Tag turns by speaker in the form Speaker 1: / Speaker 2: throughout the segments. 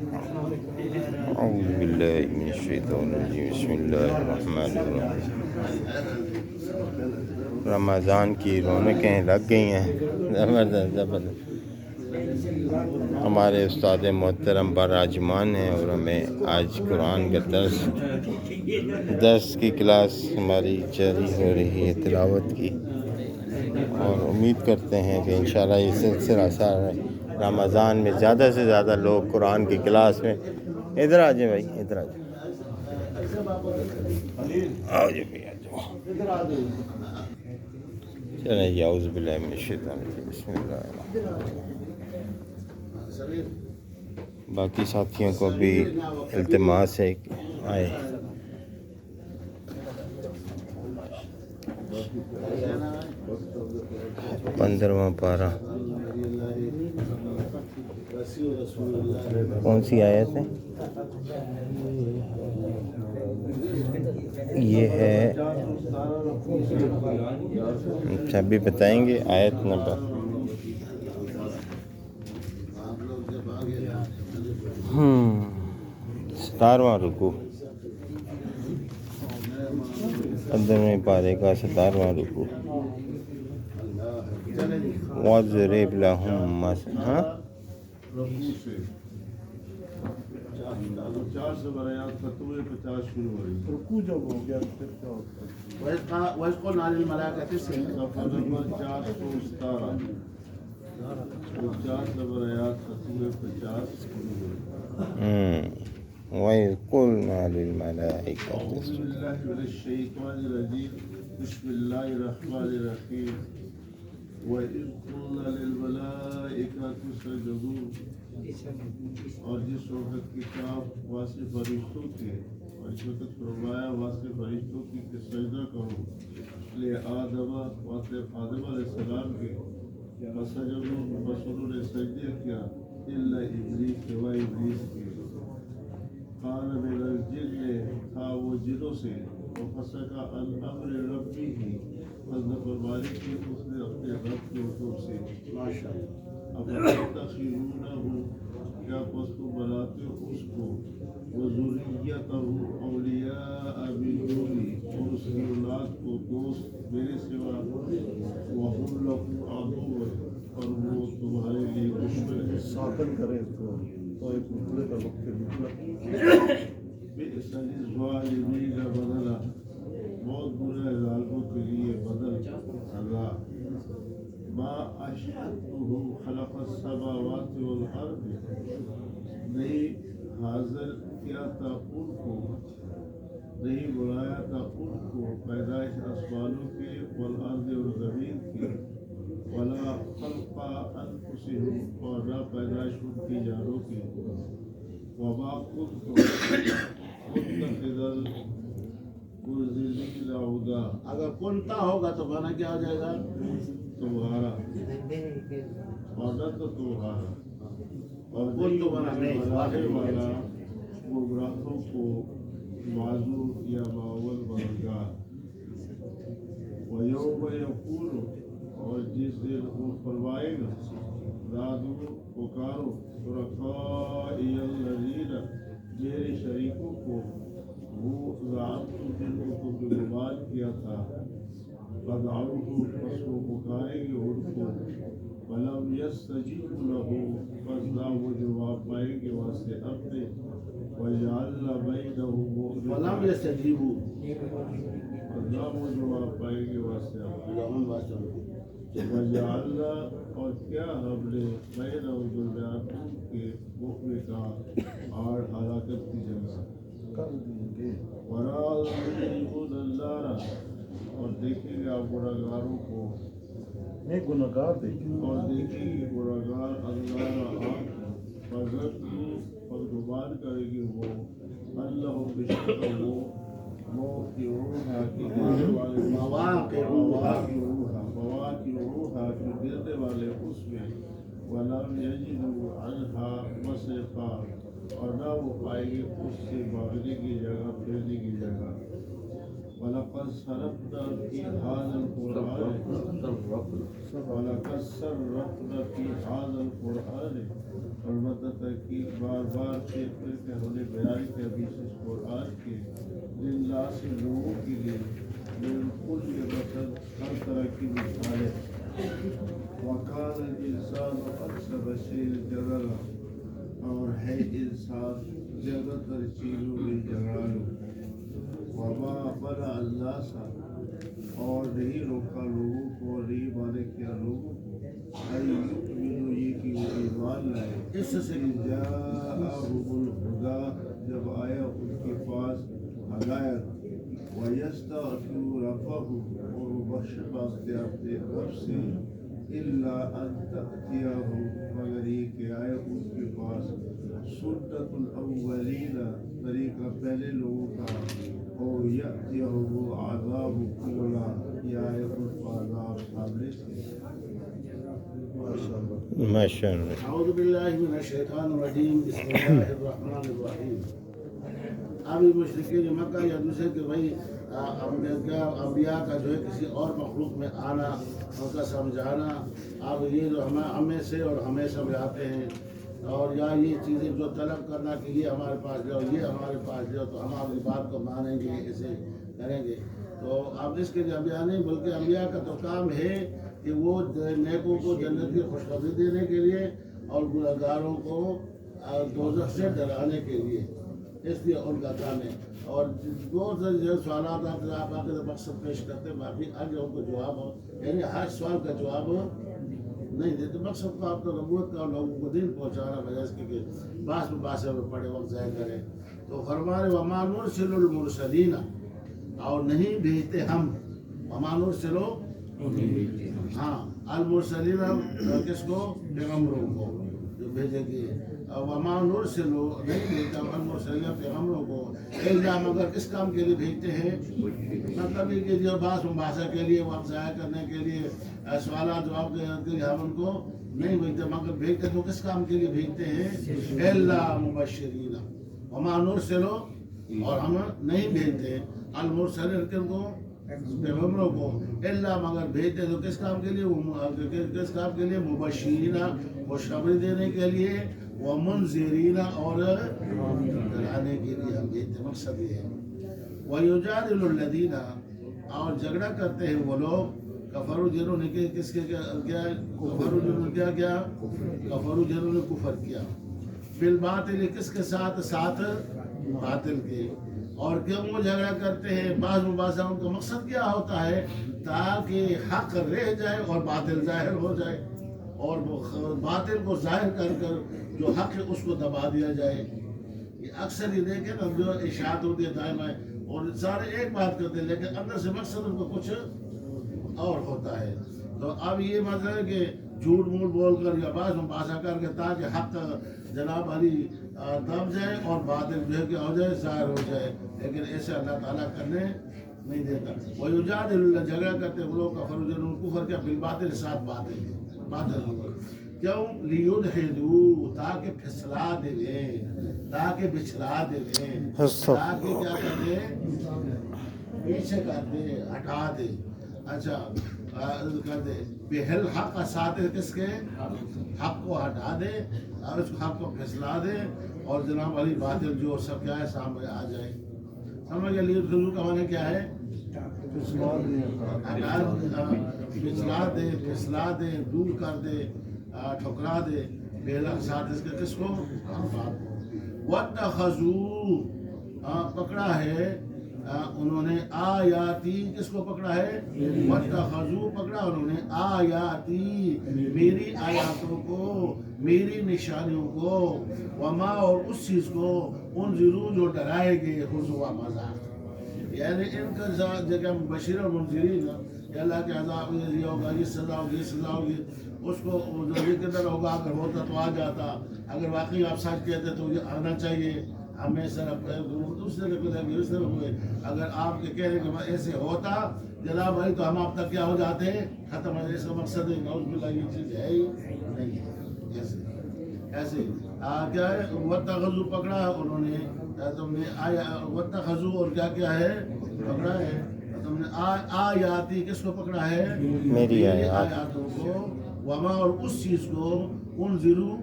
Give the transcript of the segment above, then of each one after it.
Speaker 1: اعوذ باللہ من الشیطان الرجیم بسم اللہ الرحمن الرحیم۔ رمضان کی رونقیں لگ گئی ہیں زبردست زبردست۔ ہمارے استاد محترم براجمان ہیں اور ہمیں آج قرآن کا درس کی کلاس ہماری جاری ہو رہی ہے تلاوت کی، اور امید کرتے ہیں کہ انشاءاللہ یہ سلسلہ سارا رمضان میں زیادہ سے زیادہ لوگ قرآن کی کلاس میں ادھر آ جائیں بھائی، ادھر آ جائیں، آؤ جی بھائی، آ جاؤ۔ چلیں جی، اعوذ باللہ من الشیطان الرجیم بسم اللہ الرحمن الرحیم۔ باقی ساتھیوں کو بھی التماس ہے کہ آئے۔ 15واں پارہ کون سی آیت ہے؟ یہ ہے، اچھا ابھی بتائیں گے آیت نمبر 17واں رکوع، 15ویں پارے کا 17واں رکوع۔ وَاضْرِبْ لَهُم مَثَلًا،
Speaker 2: 50 برآیات ختم ہوئے، 50 شروع ہوئی۔ رکوع جب ہو گیا پھر کیا ہوتا ہے؟ وَإِذْ قُلْنَا لِلْمَلَائِكَةِ اسْجُدُوا، صفحہ نمبر 417، 50 برآیات ختم ہوئے، 50 شروع ہوئے۔
Speaker 1: وَإِذْ قُلْنَا لِلْمَلَائِكَةِ
Speaker 2: اعوذ باللہ من الشیطان الرجیم، بسم اللہ الرحمن الرحیم۔ وَإِذْ قُلْنَا لِلْمَلَائِكَةِ اسْجُدُوا، اور جس وقت کتاب واسطے فرشتوں کے، اور اس وقت فرمایا واسطے فرشتوں کی کہ سجدہ کرو لے آدم، واسطے آدم علیہ السلام کے، فسجدوا، بس انہوں نے سجدہ کیا، الا ابلیس، سوائے ابلیس کے، قال من الجن، تھا وہ جنوں سے، وفسق عن امر ربہ، فرمانی کی اس نے اپنے رب کے حکم سے، افتتخذونہ، کیا پس تم بناتے ہو اس کو، وذریتہ اولیاء من دونی، اور اس کی اولاد کو دوست میرے سوا، وہم لکم عدو، اور وہ تمہارے لیے دشمن ہے۔ ساکن کرے اس کو تو ایک مطلع کا وقت نکلا۔ بئس للظالمین بدلا، بہت برا ہے ظالموں کے لیے بدل۔ اللہ ما اشہدتہم خلق السماوات والارض، نہیں حاضر کیا تھا ان کو، نہیں بلایا تھا ان کو پیدائش آسمانوں کی والارض اور زمین کی، ولا خلق انفسہم، اور نہ پیدائش ان کی جانوں کی، وما کنت متخذ المضلین عضدا، اگر کنتا ہوگا تو مانا کیا ہو جائے گا؟ تمہارا، اور نہ تو تمہارا، اور کن تو مانا نہیں واضح والا، گمراہوں کو معذور یا معول مددگار۔ وَيَوْمَ يَقُولُ، اور جس دن وہ فرمائے گا، نادوا، پکارو، شرکائی الذین، میرے شریکوں کو، وہ زعمتم، جن کو تم نے گمان کیا تھا، فدعوہم، پس وہ پکاریں گے ان کو، فلم یستجیبوا لہ، پس نہ وہ جواب پائیں گے واسطے اپنے، وجعلنا بینہم، فلم یستجیبوا، پس نہ وہ جواب پائیں گے واسطے اپنے، وجعلنا، اور کیا ہم نے بینہم، درمیان ان کے، مؤمن کا آڑ، ہلاکت کی جگہ کر دیں گے، ورأى المجرمون النار، اور دیکھیں گے آپ گناہگاروں کو، ایک گناہگار دیکھیں، اور دیکھیں گے گناہگار اللہ آگ، فظنوا، اور گمان کریں گے وہ، اللہ بشک وہ، مواقعوہا، کہ گرنے والے، مواقعوہا، کہ گرنے والے اس میں، ولم یجدوا عنہا مصرفا، اور نہ وہ پائیں گے اس سے بھاگنے کی جگہ، پھرنے کی جگہ۔ ولقد صرفنا في هذا القرآن البتہ تحقیق بار بار پھر کے ہم نے بیان کیا بیچ اس قرآن کے للہ سے لوگوں کے لیے بالکل یہ مطلب ہر طرح کی مثالیں وقال الانسان اکثر شیء جدلا اور ہے انسان زیادہ تر چیزوں میں جھگڑالو وما منع الناس اور نہیں روکا لوگوں کو نہیں مانے کیا لوگوں کو یؤمنوا یہ کہ وہ ایمان لائے اس سے جاءہم الہدی جب آیا ان کے پاس ہدایت ویستغفروا ربهم اور وہ بخشش مانگتے اپنے رب سے الا ان تأتیہم مگر یہ کہ آئے ان کے پاس سنت الاولین طریقہ پہلے لوگوں کا اور یأتیہم عذاب قبلا یا آئے ان کو عذاب سامنے سے
Speaker 1: ماشاء اللہ.
Speaker 3: اعوذ باللہ من الشیطان الرجیم بسم اللہ الرحمن الرحیم. ابھی مشرکین مکہ یا دوسرے کہ بھائی انبیاء کا جو ہے کسی اور مخلوق میں آنا ان کا سمجھانا اب یہ جو ہمیں سے اور ہمیں سمجھاتے ہیں اور یا یہ چیزیں جو طلب کرنا کہ یہ ہمارے پاس جاؤ یہ ہمارے پاس جاؤ تو ہم آپ کی بات کو مانیں گے اسے کریں گے. تو اب اس کے لیے انبیاء نہیں بلکہ انبیاء کا تو کام ہے کہ وہ نیکوں کو جنت کی خوشخبری دینے کے لیے اور گنہگاروں کو دوزخ سے ڈرانے کے لیے اس لیے ان کا کام ہے. اور بہت سے سوالات آتے ہیں آپ آتے مقصد پیش کرتے ہیں باقی آگے ان کو جواب ہو یعنی ہر سوال کا جواب نہیں دیتے. مقصد تو آپ تو نبوت کا لوگوں کو دین پہنچانا بجائے اس کے باس میں باسے میں پڑے وقت ضائع کریں. تو فرمانے وما نرسل المرسلین اور نہیں بھیجتے ہم وما نرسل ہاں المرسلین کس کو پیغمبروں کو جو بھیجے گی وما نرسل نہیں بھیجتا المرسلین پیغمبروں کو الا مگر کس کام کے لیے بھیجتے ہیں مطلب یہ کہ جو باس مباحثہ کے لیے وقت ضائع کرنے کے لیے سوالات جواب کے لیے ہم ان کو نہیں بھیجتے مگر بھیجتے تو کس کام کے لیے بھیجتے ہیں الا مبشرین وما نرسل اور ہم نہیں بھیجتے المرسلین کو پیغمبروں کو الا مگر بھیجتے تو کس کام کے لیے مبشرین خوشخبری دینے کے لیے ومنذرین اور ڈرانے کے لیے ہم بھیجتے. مقصد یہ ہے ویجادل الذین اور جھگڑا کرتے ہیں وہ لوگ کفروا جنہوں نے کس کے کیا کفروا جنہوں نے کیا کفروا جنہوں نے کفر کیا بالباطل کس کے ساتھ باطل کے. اور کیوں وہ جھگڑا کرتے ہیں بعض مباحثہ ان کا مقصد کیا ہوتا ہے تاکہ حق رہ جائے اور باطل ظاہر ہو جائے اور باطل کو ظاہر کر کر جو حق ہے اس کو دبا دیا جائے. یہ اکثر یہ دیکھیں نا جو اشاعت ہوتی ہے دائم ہے اور سارے ایک بات کرتے ہیں لیکن اندر سے مقصد ان کو کچھ اور ہوتا ہے. تو اب یہ مطلب ہے کہ جھوٹ موٹ بول کر یا بعض مباحثہ کر کے تاکہ حق جناب علی دب جائے اور باطل جو ہے کہ ہو جائے ظاہر ہو جائے لیکن ایسے اللہ تعالیٰ کرنے نہیں دیتا. ویجادل اللہ جھگڑا کرتے وہ لوگ کفروا جنہوں نے کفر کیا بالباطل ساتھ باطل کیوں لیدحضوا تاکہ پھسلا دے تاکہ بچھلا دے تاکہ کیا کر دے پیچھے کر دے ہٹا دے اچھا کر دے بہل حق ساتھ کس کے حق کو ہٹا دے اور اس حق کو پھسلا دے اور جناب علی باطل جو سب کیا ہے سامنے آ جائے. سمجھ گئے لیدحضوا کا معنی کیا ہے پھسلا دے دور کر دے ٹھکرا دے بہل ساتھ اس کے کس کو واتخذوا پکڑا ہے انہوں نے آیاتی کس کو پکڑا ہے واتخذوا پکڑا انہوں نے آیاتی میری آیاتوں کو میری نشانیوں کو وما اور اس چیز کو انذروا جو ڈرائے گئے ہزوا مذاق یعنی ان کا جگہ بشیر اور منذرین کہ اللہ کے عذاب یہ ہوگا یہ سزا ہوگی یہ سزا ہوگی اس کو جو ذکر ہوگا اگر ہوتا تو آ جاتا اگر واقعی آپ سچ کہتے تو یہ آنا چاہیے ہمیں صرف دوسرے کو دیں گے اس طرح ہوئے اگر آپ کے کہہ رہے کہ ایسے ہوتا جناب بھائی تو ہم آپ تک کیا ہو جاتے ختم ہے. اس کا مقصد ہے نعوذ باللہ یہ چیز ہے ہی نہیں ایسے کیا ہے وَاتَّخَذُوا پکڑا ہے انہوں نے تم نے آیا وَاتَّخَذُوا اور کیا کیا ہے پکڑا ہے تم نے آیاتی کس کو پکڑا ہے
Speaker 1: میری آیات
Speaker 3: آیاتوں کو وما اور اس چیز کو انذروا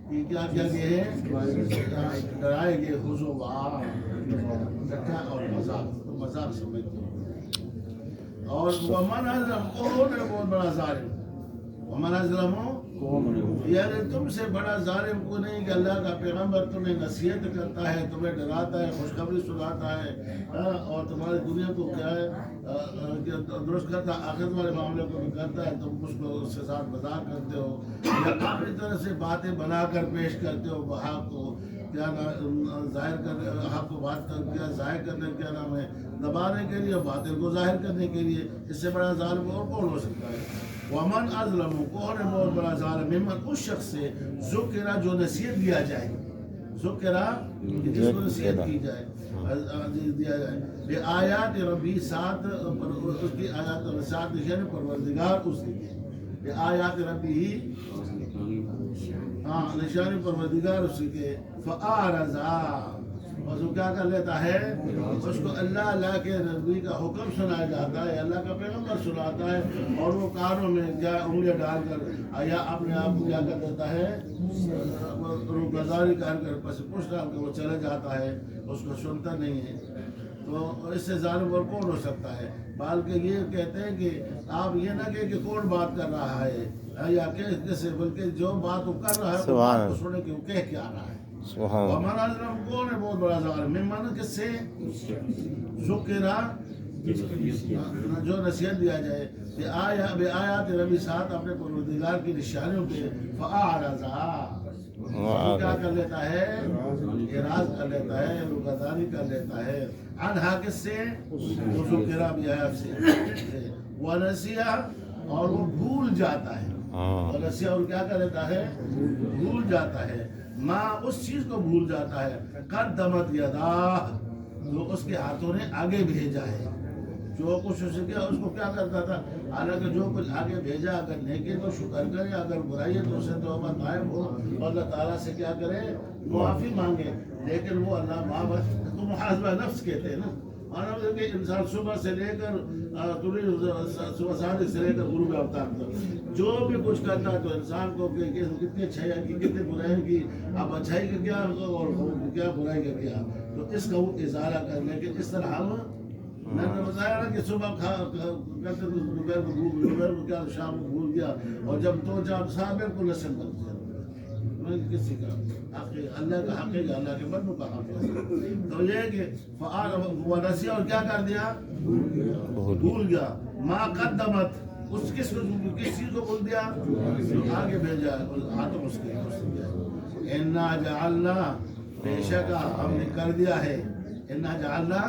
Speaker 3: کہ کیا کیا گئے ہیں ڈرائے گئے ہزوا ٹھٹھا اور مذاق سمجھتے ہو اور ومن اظلم کون ہے بہت بڑا ظالم ومن اظلم یعنی تم سے بڑا ظالم کو نہیں کہ اللہ کا پیغمبر تمہیں نصیحت کرتا ہے تمہیں ڈراتا ہے خوشخبری سناتا ہے اور تمہاری دنیا کو کیا ہے درست کرتا ہے آخرت والے معاملے کو بھی کرتا ہے تم اس کو اس کے ساتھ مذاق کرتے ہو یا اپنی طرح سے باتیں بنا کر پیش کرتے ہو حق کو کیا ظاہر کرنے حق کو بات کر کیا ظاہر کرنے کیا نام ہے دبانے کے لیے باطل کو ظاہر کرنے کے لیے اس سے بڑا ظالم اور کون ہو سکتا ہے ومن اظلم کون ہے بہت بڑا ظالم ممن اس شخص سے ذکرہ جو نصیحت دیا جائے ذکرہ جس کو نصیحت کی جائے دیا جائے بے آیات ربی ساتھ اس کی آیات ساتھ نشان پروردگار اس کی بے آیات ربی ہی نشان پروردگار اس کے فآرزا بس وہ کیا کر لیتا ہے اس کو اللہ کے نبی کا حکم سنایا جاتا ہے اللہ کا پیغمبر سناتا ہے اور وہ کانوں میں کیا انگلیاں ڈال کر یا اپنے آپ کو کیا کر دیتا ہے روگزاری کر پس پوچھ ڈال کر وہ چلا جاتا ہے اس کو سنتا نہیں ہے تو اس سے ظالم اور کون ہو سکتا ہے بلکہ یہ کہتے ہیں کہ آپ یہ نہ کہ کون بات کر رہا ہے یا کیسے بلکہ جو بات وہ کر رہا ہے وہ بات کو سنے کہ وہ کہہ کیا رہا ہے ومن اظلم کون ہے بہت بڑا ظالم ممن کس سے ذکرہ جو نصیحت دیا جائے بے آیات ربی ساتھ اپنے پروردگار کی نشانیوں پہ فاعرضا کیا کر لیتا ہے اعراض کر لیتا ہے روگردانی کر لیتا ہے عنہا کس سے ذکرہ بے آیات سے ونسیہ اور وہ بھول جاتا ہے ونسیہ اور کیا کر لیتا ہے بھول جاتا ہے ماں اس چیز کو بھول جاتا ہے قدمت یداہ جو اس کے ہاتھوں نے آگے بھیجا ہے جو کچھ اس کیا اس کو کیا کرتا تھا حالانکہ جو کچھ آگے بھیجا اگر نیکی تو شکر کرے اگر برائی ہے تو اسے توبہ طائب ہو اور اللہ تعالیٰ سے کیا کرے معافی مانگے لیکن وہ اللہ معاف تو محاسبہ نفس کہتے ہیں نا مانو کہ انسان صبح سے لے کر صبح صادق سے لے کر غروب آفتاب تک جو بھی کچھ کرتا ہے تو انسان کو کتنی اچھائی کی کتنی برائی کی اب اچھائی کا کیا اور کیا برائی کا کیا تو اس کا وہ ازالہ کرنے کے اس طرح ہم میں نے بتایا نا کہ صبح کرتے تو دوپہر کو کیا شام کو بھول گیا اور جب تو جب صابر کو لسن بن گیا کسی کا حق اللہ کا حق ہے اللہ کے بندوں کا حق ہے تو یہ ہے کہ وہ نسیہ اور کیا کر دیا بھول گیا ما قدمت اس کس چیز کو بھول دیا جو آگے بھیجا ہاتھوں اس کے انا جعلنا بے شک ہم نے کر دیا ہے انا جعلنا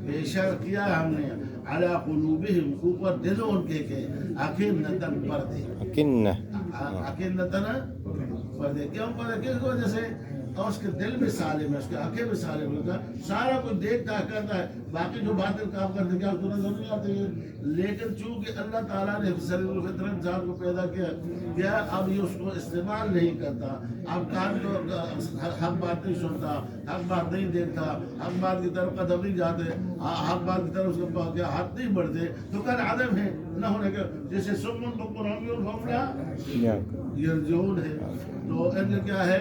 Speaker 3: بے شک کیا ہے ہم نے علی قلوبہم اوپر دلوں ان کے اکنتن پردے اکنتن پردے کیوں پردے کس وجہ سے اور اس کے دل بھی سالم ہے اس کے آنکھیں بھی سالم ہے سارا کچھ دیکھتا ہے کرتا ہے باقی جو باطل کام کرتے کیا تو نظر نہیں آتے ہیں لیکن چونکہ اللہ تعالیٰ نے سلیل الفطر انسان کو پیدا کیا اب یہ اس کو استعمال نہیں کرتا اب کان کو حق بات نہیں سنتا حق بات نہیں دیکھتا حق بات کی طرف قدم نہیں جاتے حق بات کی طرف اس کو ہاتھ نہیں بڑھتے تو کل عدم ہے نہ ہونے کے جیسے سمن بکر ہم الفملا یرجون ہے تو ان کیا ہے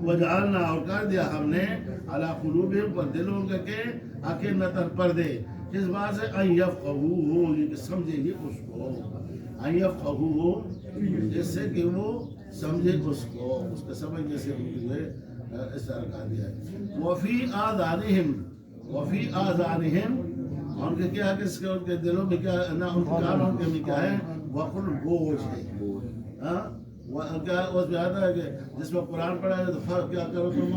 Speaker 3: وجعلنا اور کر دیا ہم نے علی قلوبہم پر دلوں کے اکنتن پردے اس بات سے ان یفقہوہ یہ کہ سمجھے گی اس کو ان یفقہوہ جس سے کہ وہ سمجھے اس کو اس کے سمجھنے سے اس طرح کہا دیا ہے وفی آذانہم ان کے کیا کہ اس کے ان کے دلوں میں کیا نہ ان کے کانوں کے میں کیا ہے وقر بوجھ ہے کیا اس میں آتا ہے کہ جس میں قرآن پڑھا ہے تو فرق کیا کرو تم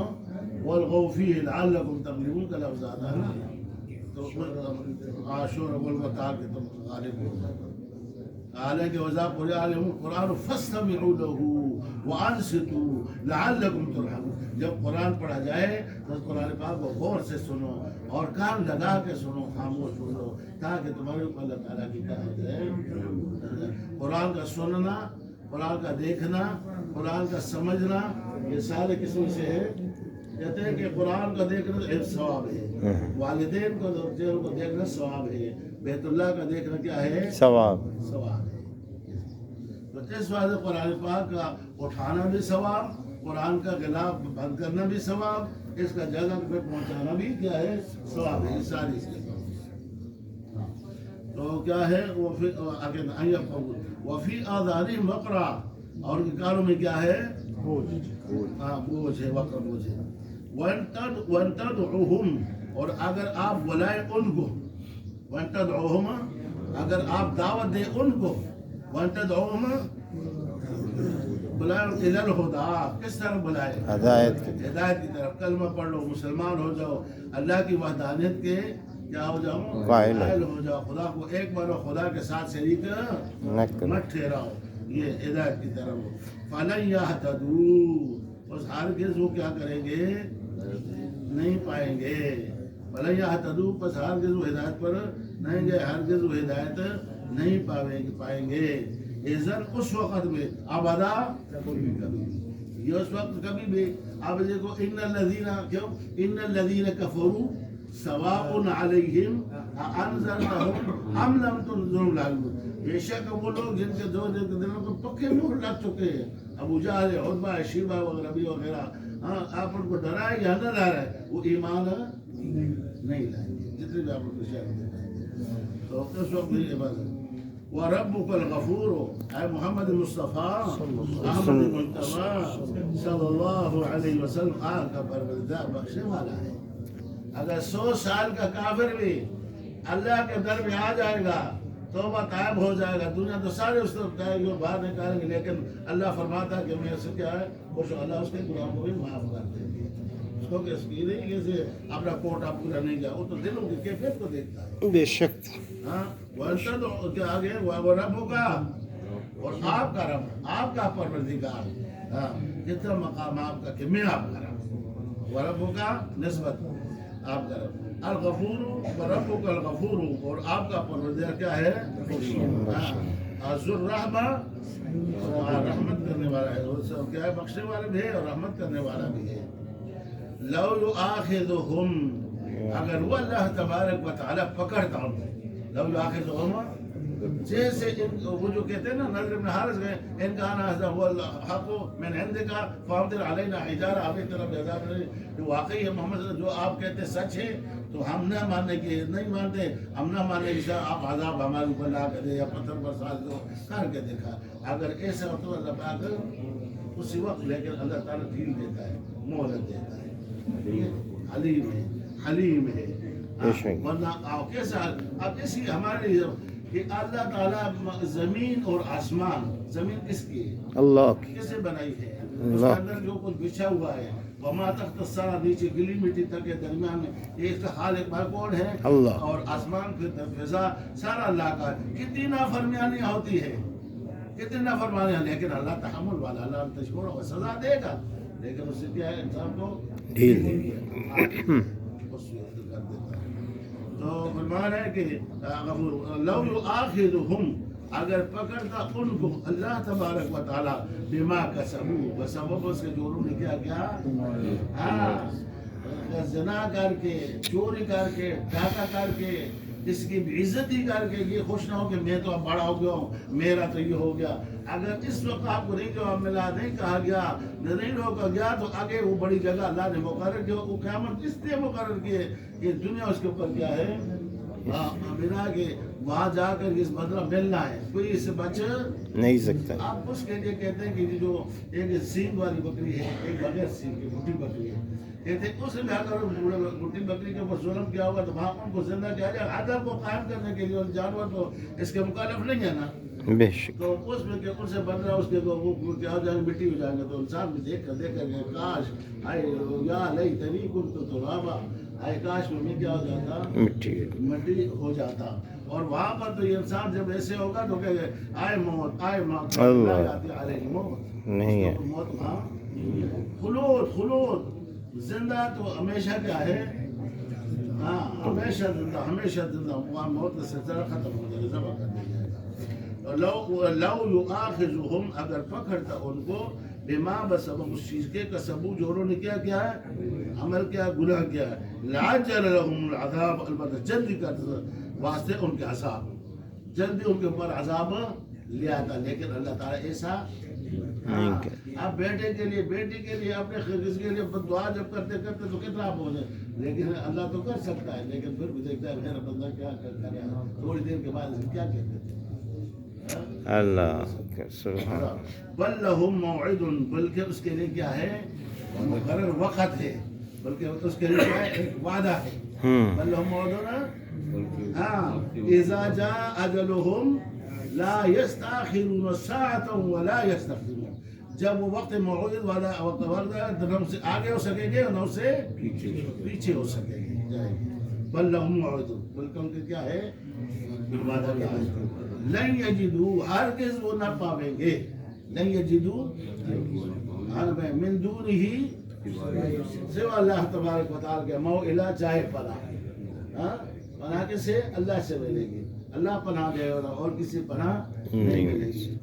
Speaker 3: والغوا فیہ لعلکم تغلبون کا لفظ آتا ہے نا تو عاشور والوتار کے تم غالب ہو حالانکہ وَإِذَا قُرِئَ عَلَيْهِمُ الْقُرْآنُ فَاسْتَمِعُوا لَهُ وَأَنصِتُوا لَعَلَّكُمْ تُرْحَمُونَ جب قرآن پڑھا جائے تو قرآن پاک کو غور سے سنو اور کان لگا کے سنو خاموش ہو جاؤ تاکہ تمہارے اوپر اللہ تعالیٰ کی کیا ہے قرآن کا سننا قرآن کا دیکھنا، قرآن کا سمجھنا، یہ سارے کس میں سے ہے؟ کہتے ہیں کہ قرآن کا دیکھنا ایک ثواب ہے، والدین کو دیکھنا ثواب ہے، بیت اللہ کا دیکھنا کیا ہے؟
Speaker 1: ثواب.
Speaker 3: ثواب ہے. تو اس وجہ سے قرآن پاک کا اٹھانا بھی ثواب، قرآن کا غلاف بند کرنا بھی ثواب، اس کا جگہ پہ پہنچانا بھی کیا ہے؟ ثواب ہے. یہ ساری چیزیں تو کیا ہے؟ وفی آذانہم وقرا، اور ان کے کانوں میں کیا ہے؟ بوجھ ہے، وقر بوجھ ہے. وَإِن تَدْعُوهُمْ، اور اگر آپ بلائیں ان کو، وَإِن تَدْعُوهُمْ، اگر آپ دعوت دیں ان کو، وَإِن تَدْعُوهُمْ، بلائیں إِلَى الْهُدَىٰ، کس طرح بلائیں؟
Speaker 1: ہدایت کی.
Speaker 3: ہدایت کی طرف. کلمہ پڑھ لو، مسلمان ہو جاؤ، اللہ کی وحدانیت کے کیا ہو جاؤ؟ قائل ہو جاؤ. خدا کو ایک بار خدا کے ساتھ شریک مت ٹھہراؤ. یہ ہدایت کی طرف. فَلَن يَهْتَدُوا، اس ہرگز وہ کیا کریں گے؟ نہیں پائیں گے. فَلَن يَهْتَدُوا، پس ہرگز وہ ہدایت پر نہیں گئے، ہرگز وہ ہدایت نہیں پائیں گے. اذن اس وقت میں ابدا کبھی بھی، یہ اس وقت کبھی بھی. اب دیکھو ان الذین کفروا سواء علیہم انذرتہم ام لم تنذرہم لا یؤمنون. بے شک وہ لوگ جن کے دلوں کو پکے مہر لگ چکے ہیں، ابو جہل، عتبہ، شیبہ وغیرہ، آپ ان کو ڈرائے یا نہ ڈرائے، وہ ایمان نہیں لائیں گے جتنے بھی آپ ان کو شاید. تو اس وقت یہ عبادت. وَرَبُّكَ الْغَفُورُ، اے محمد مصطفیٰ احمد مجتبیٰ صلی اللہ علیہ وسلم، آپ کا پروردگار بخشنے والا ہے. اگر 100 سال کا کافر بھی اللہ کے در میں آ جائے گا، توبہ طائب ہو جائے گا، دنیا تو سارے اس کو باہر نکالیں گے، لیکن اللہ فرماتا ہے کہ میں سے کیا ہے خوش، اللہ اس کے گناہوں کو بھی معاف کر دیں گے. اس کو کس کی نہیں کہ اپنا کوٹا پورا نہیں کیا، وہ تو دلوں کی کیفیت کو دیکھتا ہے.
Speaker 1: بے شک.
Speaker 3: ہاں کیا آگے وہ رب ہوگا، اور آپ کا رب، آپ کا پروردگار. ہاں کتنا مقام آپ کا کہ میں آپ کا رب، وہ رب ہوگا نسبت آپ کا رب. الغفور، ربک الغفور، اور آپ کا پروردگار کیا ہے؟ ذو الرحمہ، رحمت کرنے والا ہے. اور کیا ہے؟ بخشنے والا بھی ہے اور رحمت کرنے والا بھی ہے. لو یؤاخذہم، اگر وہ اللہ تبارک و تعالی پکڑتا ہوں، لو یؤاخذہم، جیسے وہ جو کہتے ہیں نا نضر ابن حارث میں، ان کان ھذا هو الحق من عندک فامطر علینا حجارہ، ابھی طرف عذاب. جو واقعی ہے محمد صلی اللہ علیہ وسلم جو آپ کہتے سچ ہے، تو ہم نہ ماننے کی نہیں مانتے، ہم نہ ماننے کی آپ عذاب ہمارے اوپر لا کر دے یا پتھر برسات دو کر کے دیکھا. اگر ایسا ہو تو اللہ پاک اسی وقت، لیکن اللہ تعالیٰ ڈھیل دیتا ہے، مہلت دیتا ہے. حلیم ہے، حلیم ہے. ورنہ کیسا اب اسی ہمارے کہ اللہ تعالیٰ زمین اور آسمان، زمین کس کی ہے؟ اللہ کی. کیسے بنائی ہے؟ اس کے اندر جو کچھ بچھا ہوا ہے، وما تحت الثری، نیچے گلی مٹی تک کے درمیان میں، ایک خالق کون ہے؟ اللہ. اور آسمان کی فضا سارا اللہ کا. کتنی نافرمانیاں ہوتی ہے، کتنی نافرمانیاں، لیکن اللہ تحمل والا، اللہ تشکر و سزا دے گا، لیکن اس سے کیا ہے؟ انسان کو ڈھیل دے گا. تو فرمان ہے کہ لو یؤاخذہم، اگر پکڑتا ان کو اللہ تبارک و تعالی بما کسبوا، بسبب اس کے جو انہوں نے کیا کیا، ہاں زنا کر کے، چوری کر کے، ڈاکہ کر کے، اس کی عزتی کر کے، یہ خوش نہ ہو کہ میں تو اب بڑا ہو گیا ہوں، میرا تو یہ ہو گیا. اگر اس وقت آپ کو نہیں جواب ملا، نہیں کہا گیا، نہیں روکا گیا، تو آگے وہ بڑی جگہ اللہ نے مقرر کیا. وہ قیامت اس لیے مقرر کی ہے کہ دنیا اس کے اوپر کیا ہے، بنا کہ وہاں جا کر اس بدلہ ملنا ہے، کوئی اس سے بچ نہیں سکتا. آپ اس کے لیے کہتے ہیں کہ جو ایک سینگ والی بکری ہے، ایک بغیر سینگ کی بوٹی بکری ہے، کہتے ہیں اس میں اگر بوٹی بکری کے اوپر ظلم کیا ہوگا تو وہاں ان کو زندہ کیا جائے گا. عدل کو قائم کرنے کے لیے جانور تو اس کے مکلف نہیں ہے نا. تو اس میں کہ ان سے بدلہ اس کے وہ کیا ہو جائیں گے، مٹی ہو جائیں گے. تو انسان بھی دیکھ کر کاش یا لیتنی کنت ترابا، اے کاش میں کیا ہو جاتا، مٹی ہو جاتا. اور وہاں پر تو یہ انسان جب ایسے ہوگا تو کہ آئے موت، آئے موت، نہیں آتی علیہ موت، نہیں ہے موت. وہاں خلود، خلود زندہ تو ہمیشہ کیا ہے، ہاں ہمیشہ زندہ، ہمیشہ زندہ. وہاں موت کا سلسلہ ختم ہو جائے گا، ذبح کر دیا جائے گا. لو یؤاخذہم اگر پکڑتا ان کو بما بسبب اس چیز کے کسبو جو انہوں نے کیا کیا ہے عمل کیا گناہ کیا ہے لعجل لهم العذاب البتہ جلدی کرتا واسطے ان کے عذاب جلدی ان کے اوپر عذاب لے آتا لیکن اللہ تعالیٰ ایسا آپ بیٹے کے لیے بیٹی کے لیے اپنے خرچ کے لیے دعا جب کرتے کرتے تو کتنا آپ ہو جائے لیکن اللہ تو کر سکتا ہے لیکن پھر بھی دیکھتا ہے میرا بندہ کیا کرے تھوڑی دیر کے بعد کیا کہتے تھے
Speaker 1: اللہ سبحان
Speaker 3: بل لهم موعد بلکہ اس کے لیے کیا ہے مقرر وقت ہے بلکہ اس کے لیے کیا ہے ایک وعدہ ہے بل لهم موعد اذا جاء اجلهم لا يستاخرون ساعة ولا يستقدمون جب وہ وقت موعود والا وقت وردا تو نہ سے آگے ہو سکیں گے اور نہ سے پیچھے ہو سکیں گے بل لهم موعد بلکہ ان کے کیا ہے وعدہ کیا ہے لن یجدوا ہرگز وہ نہ پاویں گے لن یجدوا من دونه سوا اللہ تبارک و تعالی کے موئلہ چاہے پناہ پناہ کسے اللہ سے ملے گی اللہ پناہ دے گا اور کسی پناہ نہیں ملے گی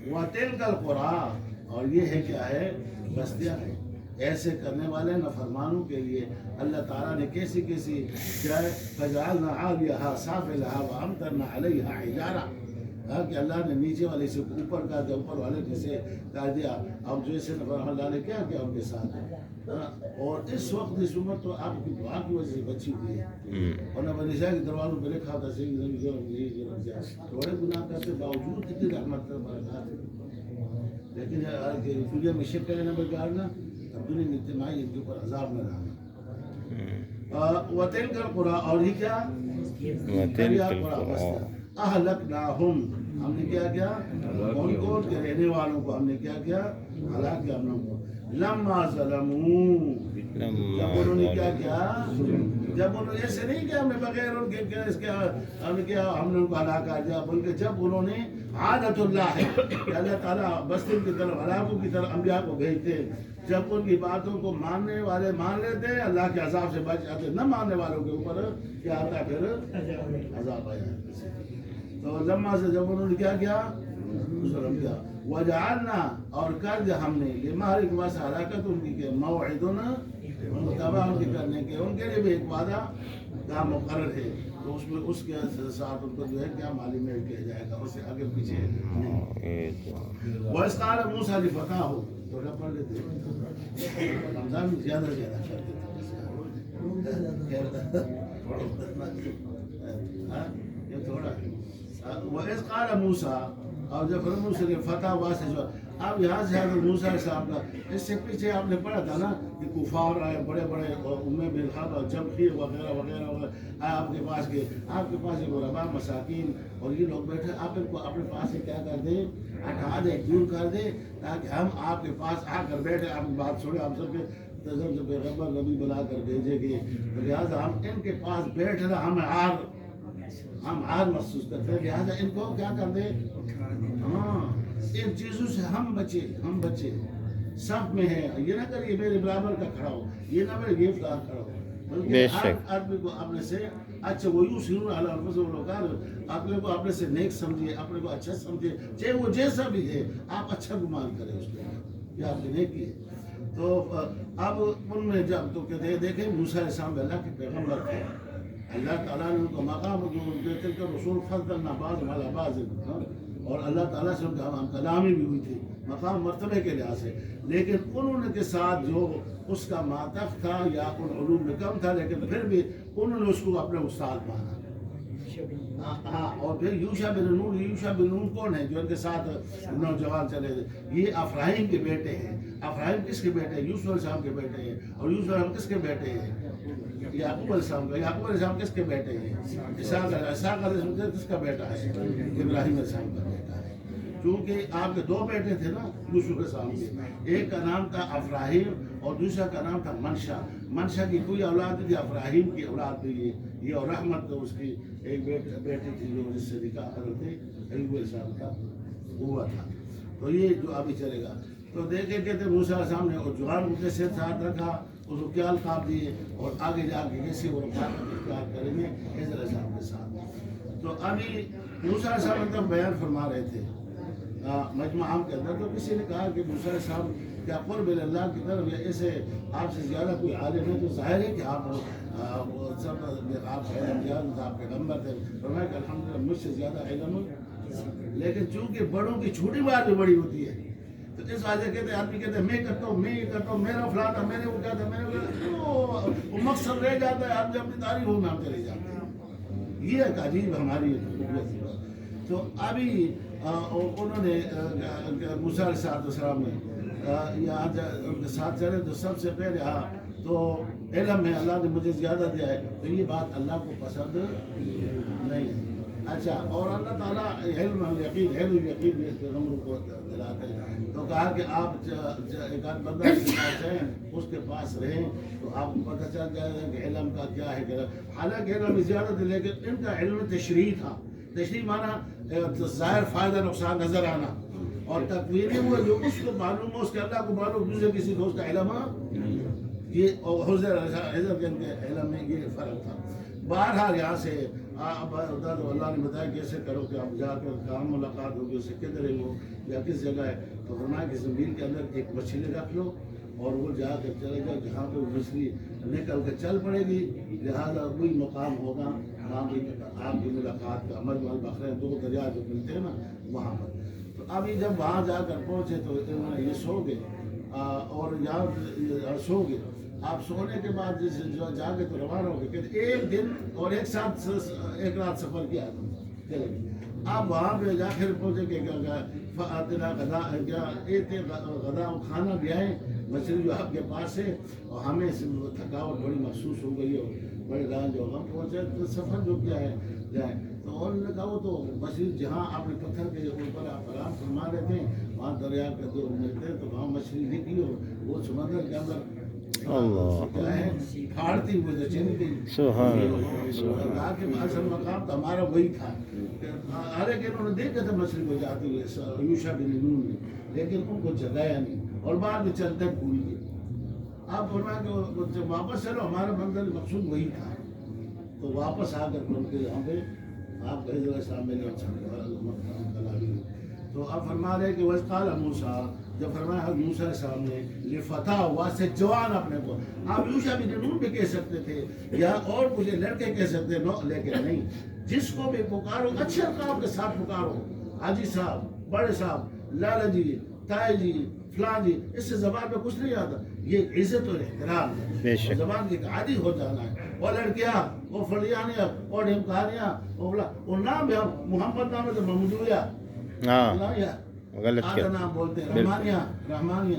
Speaker 3: وَتِلْكَ الْقُرَىٰ اور یہ ہے کیا ہے بستیاں ہیں ایسے کرنے والے نافرمانوں کے لیے اللہ تعالیٰ نے کیسی کیسی جائے فَجَعَلْنَا عَالِيَهَا سَافِلَهَا وَأَمْطَرْنَا عَلَيْهَا حِجَارَةً کہ اللہ نے نیچے والے سے اوپر کر دیا اوپر والے سے کر دیا اب جیسے اللہ نے کیا کیا ان کے ساتھ اور اس وقت اس امت تو آپ کی دعا کی وجہ سے بچی ہوئی ہے اور نہ بنی کے دروازوں پہ لکھا تھا تھوڑے گناہ کرتے باوجود کتنی رحمت کا برکات ہے لیکن دنیا میں شک کرے نہ بگاڑنا اب دنیا میں اجتماعی ان کے اوپر عذاب نہ لانا وَتِلْكَ الْقُرَىٰ اور یہ کیا اہلکناہم ہم نے کیا کیا ان کو کے رہنے والوں کو ہم نے کیا کیا ہلاک کیا ہم نے کو لما ظلموا جب انہوں نے کیا کیا جب انہوں نے ایسے نہیں کیا ہم نے بغیر ان کے اس کے ہم نے کیا ہم نے ان کو ہلاک کر دیا بلکہ جب انہوں نے عادت اللہ ہے کہ اللہ تعالیٰ بستی کی طرف ہلاکوں کی طرف انبیاء کو بھیجتے جب ان کی باتوں کو ماننے والے مان لیتے اللہ کے عذاب سے بچ جاتے نہ ماننے والوں کے اوپر کیا آتا ہے پھر عذاب آیا تو لما سے جب انہوں نے کیا کیا ظلم کیا وجعلنا اور کر دیا ہم نے لمہلک واسع ہلاکت ان کی کہ موعدنا تباہ ان کے کرنے کے ان کے لیے بھی ایک وعدہ کا مقرر ہے تو اس میں اس کے ساتھ ان کو جو ہے کیا مالی میں کیا جائے گا اس سے آگے پیچھے نہیں وَإِذْ قَالَ مُوسَىٰ لِفَتَاهُ تھوڑا پڑھ لیتے رمضان میں زیادہ یہ تھوڑا وَإِذْ قَالَ مُوسَىٰ اور جب موسیٰ کے فتح واسطے جو اب یہاں سے حضرت موسیٰ صاحب کا اس سے پیچھے آپ نے پڑھا تھا نا کہ کفار آئے بڑے بڑے امیں بالخط اور جمخیر وغیرہ وغیرہ وغیرہ آئے آپ کے پاس کے آپ کے پاس ایک غربا مساکین اور یہ لوگ بیٹھے آپ ان کو اپنے پاس سے کیا کر دیں ہٹا دیں دور کر دیں تاکہ ہم آپ کے پاس آ کر بیٹھے آپ کی بات چھوڑے ہم سب کے تجربے سے پیغمبر نبی بنا کر بھیجے گے لہٰذا ہم ان کے پاس بیٹھنا ہم عار محسوس کرتے ہیں لہٰذا ان کو کیا کر دیں ہاں ان چیزوں سے ہم بچے سب میں ہے یہ نہ کریے میرے برابر کا کھڑا ہو یہ نہ میرے یہ فلاں کھڑا ہو بلکہ ہر آدمی کو اپنے سے اچھا وہ یوں سنوں اپنے کو اپنے سے نیک سمجھیے اپنے کو اچھا سمجھے چاہے وہ جیسا بھی ہے آپ اچھا گمان کریں اس کو یہ آپ نے نیکی ہے تو اب ان میں جب تو دیکھیں موسیٰ علیہ السلام اللہ کے پیغمبر تھے اللہ تعالیٰ نے ان کو مقام دیتے کہ رسول فضلنا بعض علی بعض اور اللہ تعالیٰ سے ان کا ہم کلامی بھی ہوئی تھی مقام مرتبے کے لحاظ سے لیکن انہوں نے کے ساتھ جو اس کا ماتف تھا یا ان علوم میں کم تھا لیکن پھر بھی انہوں نے اس کو اپنے استاد مانا ہاں اور پھر یوشع بن نون کون ہے جو ان کے ساتھ نوجوان چلے تھے یہ افراہیم کے بیٹے ہیں افراہیم کس کے بیٹے ہیں یوسف علیہ السلام کے بیٹے ہیں اور یوسف علیہ السلام کس کے بیٹے ہیں یعقوب علیہ السلام کا یعقوب علیہ السلام کس کے بیٹے ہیں اسحاق علیہ السلام کس کا بیٹا ہے ابراہیم علیہ السلام کا بیٹا ہے کیونکہ آپ کے دو بیٹے تھے نا یوسف علیہ السلام کے ایک کا نام تھا افراہیم اور دوسرا کا نام تھا منشا کی کوئی اولاد تھی افراہیم کی اولاد تھی یہ اور رحمت تو اس کی ایک بیٹی تھی جو جس سے نکاح حضرت ایوب علیہ السلام کا ہوا تھا تو یہ جو ابھی چلے گا تو دیکھیں کہتے موسیٰ علیہ السلام نے اور جوان کو کیسے ساتھ رکھا اس کو کیا القاب دیے اور آگے جا کے کیسے وہ اختیار کریں گے علیہ السلام کے ساتھ تو ابھی موسیٰ صاحب اندر بیان فرما رہے تھے مجمع عام کے اندر، تو کسی نے کہا کہ موسیٰ صاحب کیا قرب اللہ کی طرف یا اسے آپ سے زیادہ کوئی عالم ہے؟ تو ظاہر ہے کہ آپ سب آپ آپ پیغمبر تھے. فرمایا کہ الحمدللہ مجھ سے زیادہ علم ہے، لیکن چونکہ بڑوں کی چھوٹی بات بھی بڑی ہوتی ہے، تو اس وجہ کہتے ہیں آدمی کہتے ہیں میں کرتا ہوں، میں یہ کرتا ہوں، میرا فلاں تھا، میں نے وہ کیا تھا، میں نے وہ مقصد رہ جاتا ہے. آپ جب اپنی تعریف ہو میں ہم چلے جاتے ہیں. یہ ایک عجیب ہماری. تو ابھی انہوں نے موسیٰ علیہ السلام نے یہاں ان کے ساتھ چلے تو سب سے پہلے تو علم ہے اللہ نے مجھے زیادہ دیا ہے، تو یہ بات اللہ کو پسند نہیں ہے. اچھا، اور اللہ تعالیٰ علم یقین پیغمبروں کو دلاتے ہیں. تو کہا کہ آپ ایک آدھ بندہ کے پاس جائیں، اس کے پاس رہیں تو آپ کو پتہ چل جائے گا کہ علم کا کیا ہے. حالانکہ علم زیادہ تھے لیکن ان کا علم تشریح تھا. تشریح مانا ظاہر فائدہ نقصان نظر آنا، اور تقویری وہ جو اس کو معلوم ہو، اس کے اللہ کو معلوم، دوسرے کسی دوست کا علم یہ حضر کے علم میں یہ فرق تھا. بہرحال یہاں سے تو اللہ نے بتایا کیسے کرو کہ آپ جا کر کام ملاقات ہوگی، اس سے کدھر ہے وہ یا کس جگہ ہے. تو فرمایا کہ زمین کے اندر ایک مچھلی رکھ لو اور وہ جا کر چلے جاؤ جہاں پہ مچھلی نکل کر چل پڑے گی، لہٰذا وہی مقام ہوگا وہاں پہ آپ کی ملاقات کا. مجمع البحرین دو دریا جو ملتے ہیں نا وہاں پر. تو ابھی جب وہاں جا کر پہنچے تو انہوں نے یہ سو گئے اور یہاں سو گئے. آپ سونے کے بعد جو جا کے تو روانہ ہو گئے کہ ایک دن اور ایک ساتھ ایک رات سفر کیا چلے گئے. آپ وہاں پہ جا کر پہنچے کہ غذا کھانا بھی آئے مچھلی جو آپ کے پاس ہے، اور ہمیں تھکاوٹ بڑی محسوس ہو گئی ہے، بڑے رات جو ہم پہنچے تو سفر جو کیا ہے جائیں. تو انہوں نے کہا وہ تو مچھلی جہاں آپ نے پتھر کے اوپر آپ آرام فرما رہے تھے وہاں دریا کے جو ملتے ہیں تو وہاں مچھلی نکلی اور وہ سمندر کے اندر کیا ہے پھاڑتی ہوئی تو چلتی. کہا کہ اصل مقام تو ہمارا وہی تھا. حالانکہ انہوں نے دیکھا تھا مچھلی کو جاتی ہوئے یوشع بن نون نے، لیکن ان کو جگایا نہیں اور بعد میں چلتے بھول گئے. آپ فرمایا کہ جب واپس چلو ہمارا منزل مقصود وہی تھا. تو واپس آ کر ان کے یہاں پہ آپ بھیج رہے سامنے تو اب فرما رہے کہ وَإِذْ قَالَ مُوسَىٰ، جب فرمایا موسیٰ علیہ السلام نے لِفَتَاهُ واسطے جوان اپنے کو. آپ یوشع بن نون بھی کہہ سکتے تھے یا اور مجھے لڑکے کہہ سکتے نو، لیکن نہیں، جس کو بھی پکارو اچھے القاب کے ساتھ پکارو. حاجی صاحب، بڑے صاحب، لالا جی، تائی جی، فلاں جی، اس سے زبان پہ کچھ نہیں آتا. یہ عزت اور احترام ہے، زبان کی عادی ہو جانا ہے. اور لڑکیاں وہ فلیانیاں اور ڈھمکانیاں وہ نام ہے محمد نام ہے تو محمودیہ
Speaker 1: غلط
Speaker 3: نام بولتے ہیں، رحمانیہ.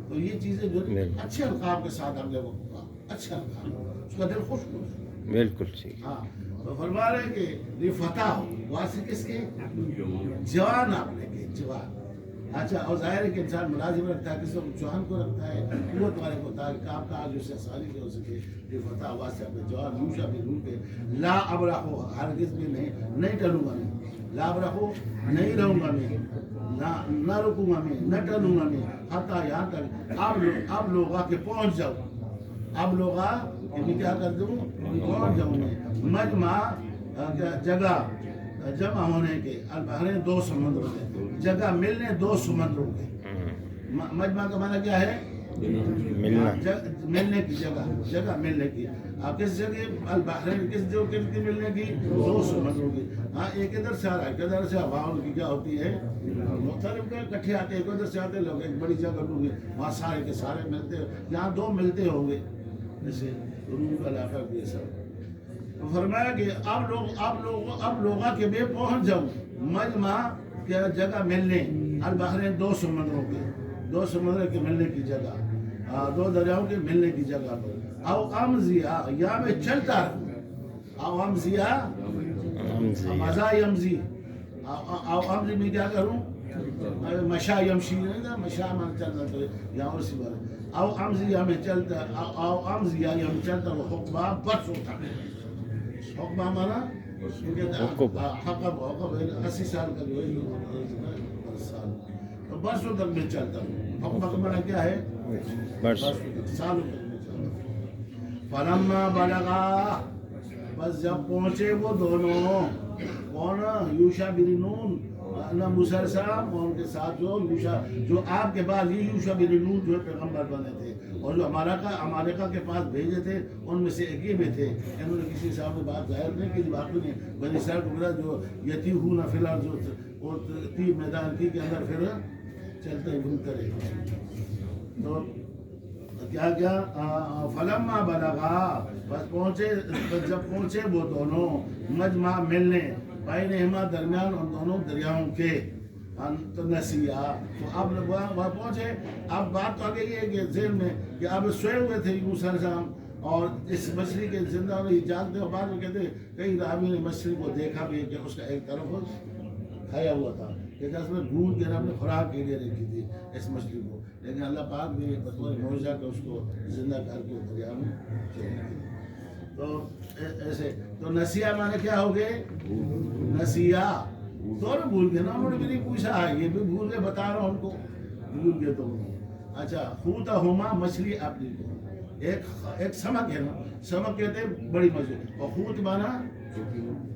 Speaker 3: تو یہ چیزیں جو اچھے القاب کے ساتھ ہم لوگوں کو اچھا القاب اس کا دل خوش ہو جائے.
Speaker 1: بالکل ٹھیک.
Speaker 3: ہاں تو فرما رہے ہیں کہ لفتح واسطے کس کے جوان آپ نے کہ جوان. اچھا، اور ظاہر ہے کہ انسان ملازم رکھتا ہے، کسی کو جوان کو رکھتا ہے، قوت والے کو ہوتا ہے کام کا جو سے آسانی سے ہو سکے. لفتح واسطے اپنے جوان یوشع بن نون کے لا ابرح ہرگز بھی نہیں ٹلوں گا میں، لا ابرح نہیں رہوں گا میں، نہ رکوں گا میں، نہ ٹلوں گا میں، حتیٰ یہاں تک اب لوگا کے پہنچ جاؤ. اب لوگا کہ کیا کر دوں پہنچ جاؤں میں مجمع جگہ جمع ہونے کے البحرین دو سمندروں کے جگہ ملنے دو سمندروں کے. مجمع کا معنی کیا ہے؟ ملنے کی جگہ ملنے کی. آپ کس جگہ البحرین کس جو کی ملنے کی دو سمندروں کی. ہاں ایک ادھر سے آ رہا ہے ادھر سے ہوا ان کی کیا ہوتی ہے مختلف کٹھے آتے ہیں. ادھر سے آتے لوگ ایک بڑی جگہ ڈھونڈے وہاں سارے کے سارے ملتے یہاں دو ملتے ہوں گے جیسے روم کا علاقہ بھی سب. فرمایا کہ اب لوگا کے میں پہنچ جاؤں مجمع کیا جگہ ملنے البحرین دو سمندروں کے دو سمندر کے ملنے کی جگہ دو دریاؤں کے ملنے کی جگہ پر. او امزیا یا میں چلتا رہوں. او امزیا مزا یمزی او امزی میں کیا کروں مشا یمشی نہیں تھا مشا میں چلتا تو یہاں اسی بات. او امزیا میں چلتا او امزیا یا میں چلتا وہ حقبہ برس ہوتا ہے. حقبہ ہمارا حقب 80 سال کا جو ہے سال تو برسوں تک میں چلتا ہوں. حقبہ کا معنی کیا ہے؟ سالوں تک میں چلتا ہوں. فلما بلغا بس جب پہنچے وہ دونوں اور یوشع بن نون موسیٰ علیہ السلام اور ان کے ساتھ جو آپ کے بعد یہ یوشع بن نون جو ہے پیغمبر بنے تھے، اور جو عمالقہ کے پاس بھیجے تھے ان میں سے ایک ہی میں تھے. انہوں نے کسی صاحب نے بات ظاہر نہیں کی، باقی نے بنی اسرائیل کو بولا جو یتیہون فی الارض جو تی میدان کی کے اندر پھر چلتے گھومتے رہے. تو کیا فلما بلغا بس جب پہنچے وہ دونوں مجمع ملنے بینہما درمیان ان دونوں دریاؤں کے تو نسیا، تو اب وہاں پہنچے. اب بات تو آ گئی ہے کہ ذہن میں کہ اب سوئے ہوئے تھے موسیٰ علیہ السلام اور اس مچھلی کے زندہ ہونے جانتے اور بعد میں کہتے کئی راوی نے مچھلی کو دیکھا بھی کہ اس کا ایک طرف کھایا ہوا تھا کہ اس میں بھون کے اپنے خوراک کے لیے رکھی تھی اس مچھلی کو، لیکن اللہ پاک بھی بطور معجزہ کہ اس کو زندہ کر کے دریا میں چلے گئے. تو ایسے تو نسیہ مانے کیا ہو گئے؟ نسیہ تو بھول گئے نا، انہوں نے بھی نہیں پوچھا، یہ بھی بھول گئے، بتا رہا ہوں ان کو بھول گئے. تو اچھا خوتہما مچھلی اپنی کو، ایک سمک ہے نا، سمک کہتے ہیں بڑی مچھلی، اور خوت مانا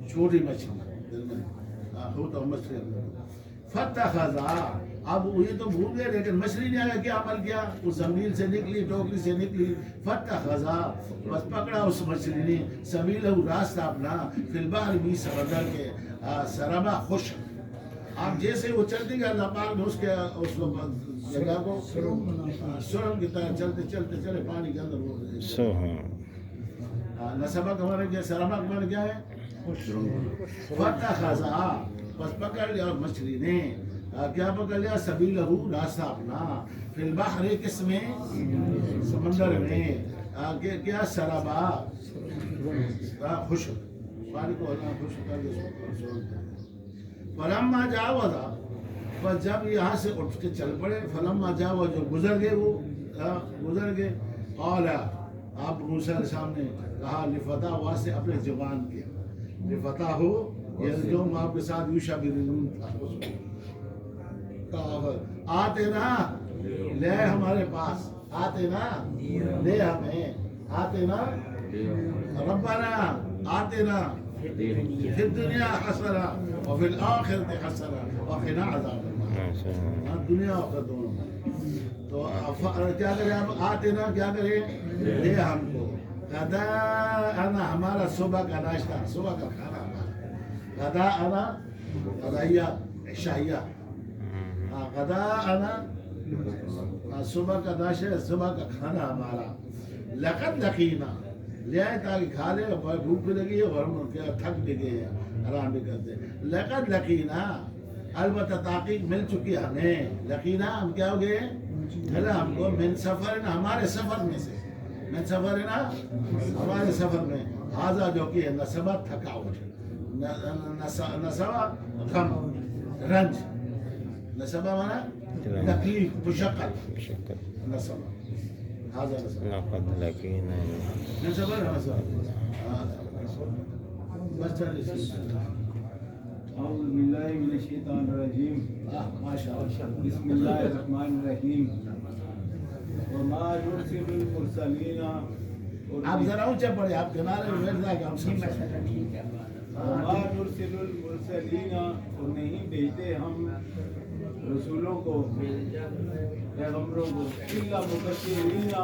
Speaker 3: چھوٹی مچھلی، خوت اور مچھلی. فتخذا، اب یہ تو بھول گئے لیکن مچھلی نے آگے کیا عمل کیا، اس زمین سے نکلی، ٹوکری سے نکلی. فتخذا، بس پکڑا اس مچھلی نے، سبیلہ راستہ اپنا، فی البحر بھی سمندر کے، سربا خشک. اب جیسے وہ چلتی گیا اللہ پاک نے اس جگہ کو سرنگ کی طرح چلتے چلتے چلے پانی کے اندر ہو گئے. نسبہ کا معنی کیا، سربا کا معنی کیا ہے؟ فتخذا، بس پکڑ لیا مچھلی نے، کیا پکڑ لیا؟ سبیلہ راستہ اپنا، فی البحر کس میں؟ سمندر میں. کیا سرابا خشک، پانی کو خشک کر دیا. فلما جاوزا، بس جب یہاں سے اٹھ کے چل پڑے، فلما جاوزا، جو گزر گئے وہ گزر گئے. قال، آپ موسیٰ علیہ السلام نے کہا لفتح واسطے اپنے زبان کے، لفتح ہو یہ جو آپ کے ساتھ یوشع بن نون تھا، آتے نا لے ہمارے پاس، آتے نا لے ہمیں، آتے نا ربنا، آتے نا فی الدنیا حسنہ وفی الآخرۃ حسنہ وقنا عذاب النار. دنیا اور دونوں. تو کیا کریں اب؟ آتے نا کیا کریں؟ لے ہم کو، غداءنا ہمارا صبح کا ناشتہ، صبح کا کھانا ہمارا، غداءنا غدائیہ عشائیہ، غداءنا صبح کا ناشتہ، صبح کا کھانا ہمارا. لقد لقینا، لے آئے تاکہ کھا لے، اور بھوک بھی لگی ہے اور ہم تھک بھی گئے ہیں، آرام بھی کرتے ہیں. لقد لقینا، البتہ تحقیق مل چکی ہمیں، لقینا ہم کیا ہو گئے؟ ملا ہم کو، من سفرنا ہمارے سفر میں سے، من سفرنا ہمارے سفر میں، حاضہ جو کہ نصبہ تھکاوٹ، نصبہ غم رنج، نصبہ مانا تکلیف مشقت، نصبہ حاضہ نصبہ.
Speaker 1: لقد لقينا
Speaker 3: نصبہ بس چلیے.
Speaker 4: اعوذ باللہ من الشیطان الرجیم،
Speaker 3: ماشاء اللہ.
Speaker 4: بسم اللہ الرحمن الرحیم. وما نرسل المرسلین،
Speaker 3: آپ ذرا اونچا پڑے، آپ کنارے میں بیٹھ جائے کہ ہم سن سکیں.
Speaker 4: وما نرسل المرسلین، اور نہیں بھیجتے ہم رسولوں کو، پیغمبروں کو، الا مبشرین و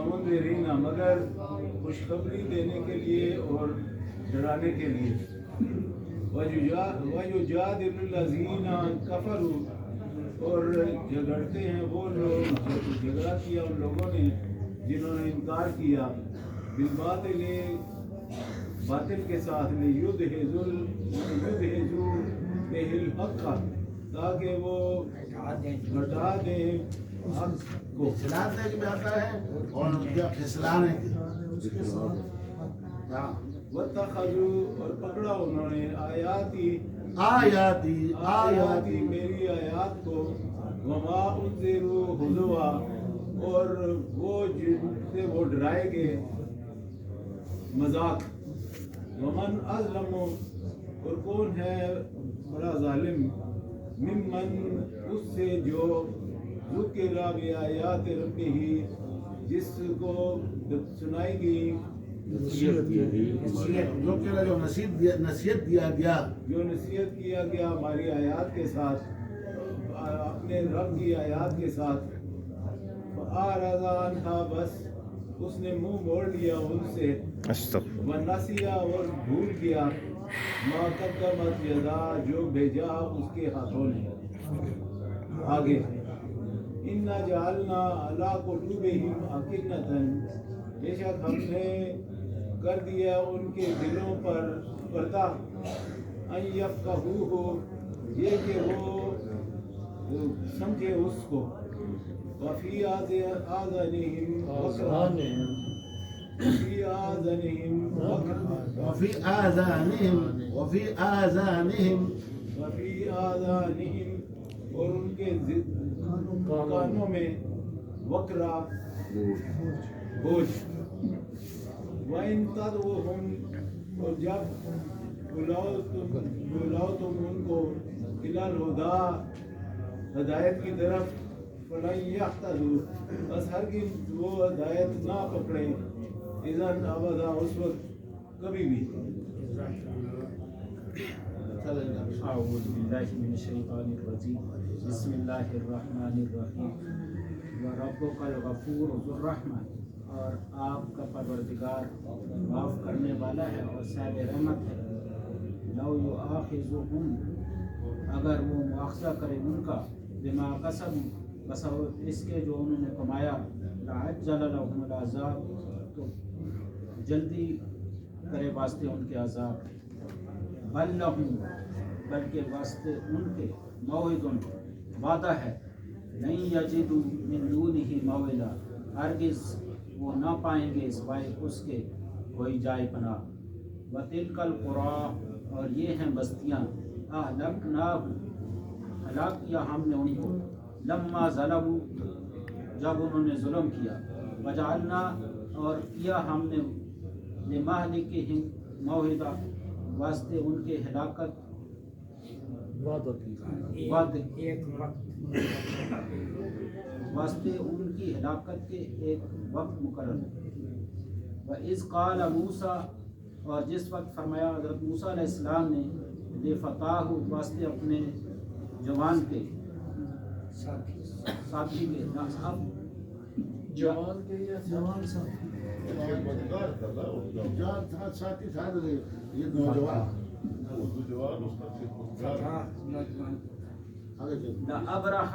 Speaker 4: منذرین، مگر خوشخبری دینے کے لیے اور ڈرانے کے لیے. وَيُجَادِلُ الَّذِينَ كَفَرُوا، اور جھگڑتے ہیں وہ لوگ، جھگڑا کیا ان لوگوں نے جنہوں نے انکار کیا، بالباطل، باطل کے ساتھ، لِيُدْحِضُوا بِهِ الْحَقَّ، تاکہ وہ گھٹا دیں حق کو.
Speaker 3: چلانے میں آتا ہے اور کیا پھسلانے کی.
Speaker 4: وَاتَّخَذُوا، اور پکڑا انہوں نے، آیاتی میری آیات کو، وما انذروا ہزوا، اور وہ جن سے وہ ڈرائے گئے مذاق. ومن اظلم، اور کون ہے بڑا ظالم، ممن، اس سے جو ذکر بآیات ربہ، جس کو سنائی گئی
Speaker 3: جو کہنا جو نصیحت دیا گیا
Speaker 4: جو نصیحت کیا گیا ہماری آیات کے ساتھ، اپنے رب کی آیات کے ساتھ، آرزان تھا، بس اس نے منہ موڑ لیا ان سے،
Speaker 1: استغفر
Speaker 4: ونسیا اور بھول گیا، ما قدمت یدا جو بھیجا اس کے ہاتھوں نے. آگے انا جعلنا علی قلوبہم اکنۃ، بے شک ہم نے کر دیا ان کے دلوں پر پردہ، ان یفقہوہ، یہ کہ وہ سمجھے اس کو، وفی آذانہم وقرا، فی آذانہم وقرا،
Speaker 3: وفی آذانہم
Speaker 4: وفی آذانہم، اور ان کے کانوں میں، وقرا بوجھ، وَإِن تَدْعُوهُمْ، اور جب بلاؤ تم ان کو، إِلَى الْهُدَىٰ، ہدایت کی طرف، فَلَن يَهْتَدُوا، بس ہرگز وہ ہدایت نہ پکڑیں، اذن ابدا، اس وقت کبھی بھی.
Speaker 5: اعوذ باللہ من الشیطان الرجیم، بسم اللہ الرحمن الرحیم. وربک الغفور ذو الرحمہ، اور آپ کا پروردگار معاف کرنے والا ہے اور صاحب رحمت ہے. لو یؤاخذہم، اگر وہ مؤاخذہ کرے ان کا، بما کسبوا، بسبب اس کے جو انہوں نے کمایا، لعجل لهم العذاب، تو جلدی کرے واسطے ان کے عذاب. بل لہم، بلکہ واسطے ان کے، موعد، وعدہ ہے، نہیں یجدوا من دونہ موئلا، ہرگز وہ نہ پائیں گے سوائے اس کے کوئی جائے پناہ. وتلک القری، اور یہ ہیں بستیاں، اہلکناہم، ہلاک کیا ہم نے ان کو، لما ظلموا، جب انہوں نے ظلم کیا، وجعلنا، اور کیا ہم نے، لمہلکہم موعدا، واسطے ان کے ہلاکت، واسطے ان کی ہلاکت کے ایک وقت مقرر. وَإِذْ قَالَ مُوسَىٰ، اور جس وقت فرمایا حضرت موسیٰ علیہ السلام نے، لِفَتَاہُ، واسطے اپنے جوان کے، ساتھی کے،
Speaker 3: جوان تھا، ساتھی تھا، یہ نوجوان
Speaker 5: لَأَبْرَحَ،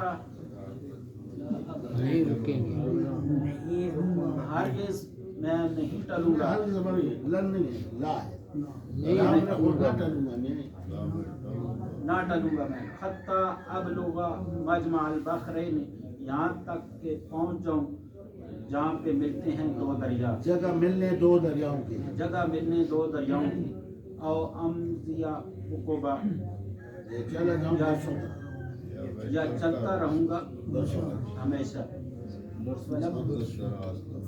Speaker 5: ہرگز میں نہیں ٹلوں گا،
Speaker 3: لن نہیں، لا ہے،
Speaker 5: نہ ٹلوں گا میں، حتیٰ ابلغ مجمع البحرین، یہاں تک کہ پہنچ جاؤں جہاں پہ ملتے ہیں دو دریا،
Speaker 3: جگہ ملنے دو دریاؤں کی،
Speaker 5: جگہ ملنے دو دریاؤں کی، او امضی عقبہ،
Speaker 3: چلا جاؤں
Speaker 5: یا چلتا رہوں گا ہمیشہ.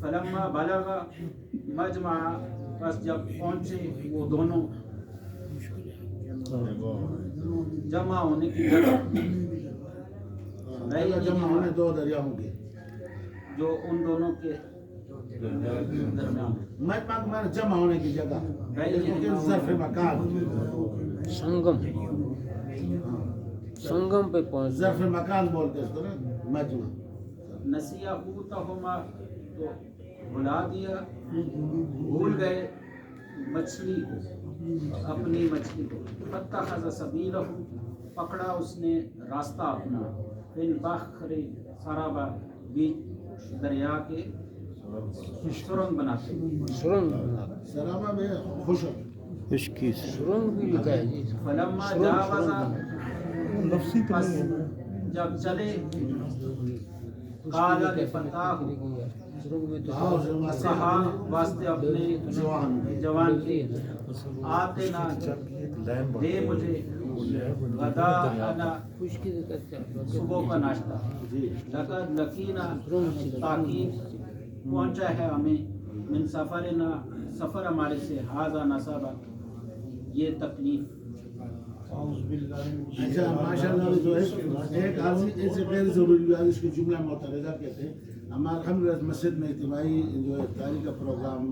Speaker 5: فلما بلغ مجمع، بس جب پہنچے وہ دونوں جمع ہونے کی جگہ،
Speaker 3: جمع ہونے دو دریاؤں کی،
Speaker 5: جو ان دونوں کے درمیان،
Speaker 3: مجمع کو مانا جمع ہونے کی جگہ، لیکن ظرف مکان،
Speaker 6: سنگم پہ پہنچ،
Speaker 3: ظرف مکان بولتے اس کو نا، مجمع.
Speaker 5: نسیہ حوتہما، تو بھلا دیا، بھول گئے مچھلی کو، اپنی مچھلی کو، فاتخذ سبیلہ، پکڑا اس نے راستہ اپنا، فی البحر سرابا، بیچ دریا کے سرنگ بناتے،
Speaker 3: سرابا میں خشک،
Speaker 1: خشکی سے
Speaker 6: سرنگ بھی لکھا ہے جی.
Speaker 5: فلما جاوزا، پس جب چلے، قال لفتاہ، کہا واسطے اپنے جوان کے، آتنا، دے مجھے، غداءنا، صبح کا ناشتہ، لقد لقینا، تاکید پہنچا ہے ہمیں، من سفرنا، سفر ہمارے سے، ھذا نصبا، یہ تکلیف.
Speaker 3: اچھا ماشاء اللہ. جو ہے ایک آدمی ایسے غیر ضروری بات، اس کو جملہ معترضہ کہتے ہیں. ہمارا الحمدللہ مسجد میں اجتماعی جو ہے تاریخ کا پروگرام